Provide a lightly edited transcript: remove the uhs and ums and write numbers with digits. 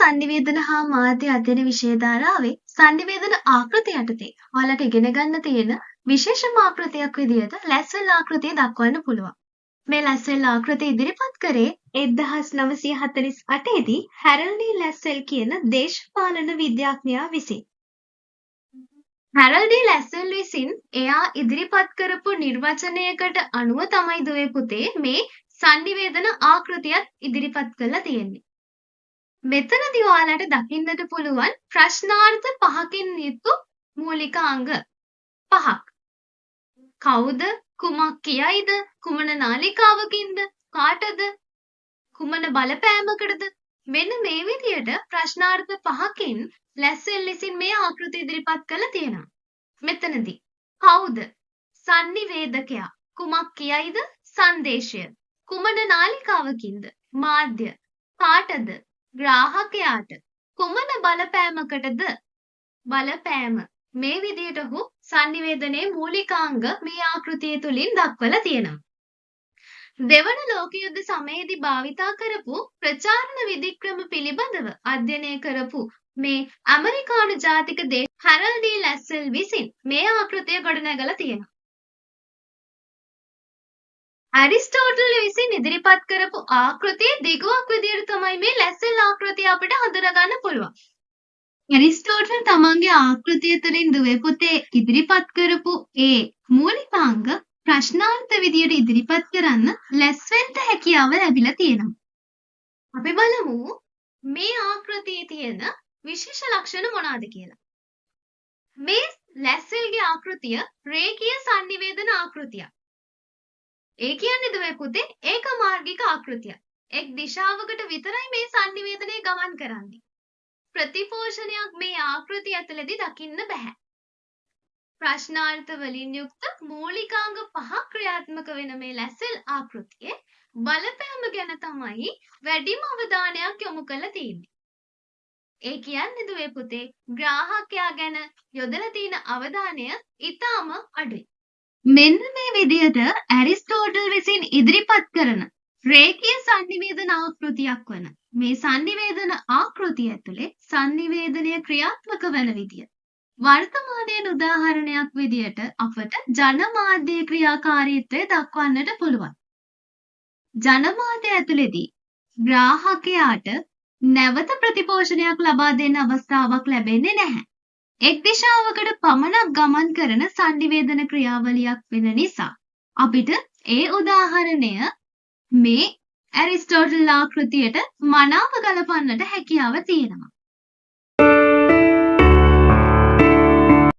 sannivedana හා මාධ්‍ය අධ්‍යයන විෂය ධාරාවේ sannivedana ආකෘතිය යටතේ ඔයාලට ඉගෙන ගන්න තියෙන විශේෂම ආකෘතියක් විදිහට ලැස්වැල් ආකෘතිය දක්වන්න පුළුවන්. මේ ලැස්වැල් ආකෘතිය ඉදිරිපත් කරේ 1948 දී හැරල්ඩ් ඩී ලැස්වැල් කියන දේශපාලන විද්‍යාඥයා විසින්. හැරල්ඩ් ඩී ලැස්වැල් විසින් එයා ඉදිරිපත් කරපු නිර්වචනයකට අනුව තමයි දුවේ පුතේ මේ sannivedana ආකෘතියත් ඉදිරිපත් කරලා තියෙන්නේ. මෙතනදී ඔයාලට දකින්නට පුළුවන් ප්‍රශ්නාර්ථ පහකින් යුතු මූලික අංග පහක්. කවුද? කුමක් කියයිද? කුමන නාලිකාවකින්ද? කාටද? කුමන බලපෑමකටද? මෙන්න මේ විදිහට ප්‍රශ්නාර්ථ පහකින් ලැස්වැල් විසින් මේ ආකෘතිය ඉදිරිපත් කරලා තියෙනවා. මෙතනදී කවුද? sannivedakaya. කුමක් කියයිද? සංදේශය. කුමන නාලිකාවකින්ද? මාධ්‍ය. කාටද? ග්‍රාහකයාට. කුමන බලපෑමකටද? බලපෑම. මේ විදිහට ඔහු sannivedanaye මූලිකාංග මේ ආකෘතිය තුලින් දක්වලා තියෙනවා. දෙවන ලෝක යුද්ධ සමයේදී භාවිතා කරපු ප්‍රචාරණ විධික්‍රම පිළිබඳව අධ්‍යයනය කරපු මේ ඇමරිකානු ජාතික හැරල්ඩ් ඩී ලැස්වැල් විසින් මේ ආකෘතිය ගොඩනැගලා තියෙනවා. ඇරිස්ටෝටල් විසින් ඉදිරිපත් කරපු ආකෘතිය දිගුවක් විදිහට තමයි මේ ලැස්වැල් ආකෘතිය අපිට හඳුනගන්න පුළුවන්. ඇරිස්ටෝටල් තමන්ගේ ආකෘතිය තුළින් දුවේ පුතේ ඉදිරිපත් කරපු ඒ මූලිකාංග ප්‍රශ්නාර්ථ විදියට ඉදිරිපත් කරන්න ලැස්වැල්ට හැකියාව ලැබිලා තියෙනවා. අපි බලමු මේ ආකෘතියේ තියෙන විශේෂ ලක්ෂණ මොනවාද කියලා. මේ ලැස්වැල්ගේ ආකෘතිය රේඛීය sannivedana ආකෘතියක්. ඒ කියන්නේ දුවේ පුතේ ඒකමාර්ගික ආකෘතියක්. එක් දිශාවකට විතරයි මේ sannivedanaye ගමන් කරන්නේ. ප්‍රතිපෝෂණයක් මේ ආකෘතිය ඇතුළේදී දකින්න බෑ. ප්‍රශ්නාර්ථ වලින් යුක්ත මූලිකාංග පහක් ක්‍රියාත්මක වෙන මේ ලැස්වැල් ආකෘතියේ බලපෑම ගැන තමයි වැඩිම අවධානයක් යොමු කරලා තියෙන්නේ. ඒ කියන්නේ දුවේ පුතේ ග්‍රාහකයා ගැන යොදලා තියෙන අවධානය ඊටම අඩුයි. මෙන්න මේ විදිහට ඇරිස්ටෝටල් විසින් ඉදිරිපත් කරන රේඛීය sannivedana ආකෘතියක් වන මේ sannivedana ආකෘතිය ඇතුලේ sannivedanaya ක්‍රියාත්මක වන විදිය වර්තමානයේ උදාහරණයක් විදියට අපට ජනමාධ්‍ය ක්‍රියාකාරීත්වය දක්වන්නට පුළුවන්. ජනමාධ්‍ය ඇතුලේදී ග්‍රාහකයාට නැවත ප්‍රතිපෝෂණයක් ලබා දෙන්න අවස්ථාවක් ලැබෙන්නේ නැහැ. එක් දිශාවකට පමණක් ගමන් කරන sannivedana ක්‍රියාවලියක් වෙන නිසා අපිට ඒ උදාහරණය මේ ඇරිස්ටෝටල් ආකෘතියට මනාව ගලපන්නට හැකියාව තියෙනවා.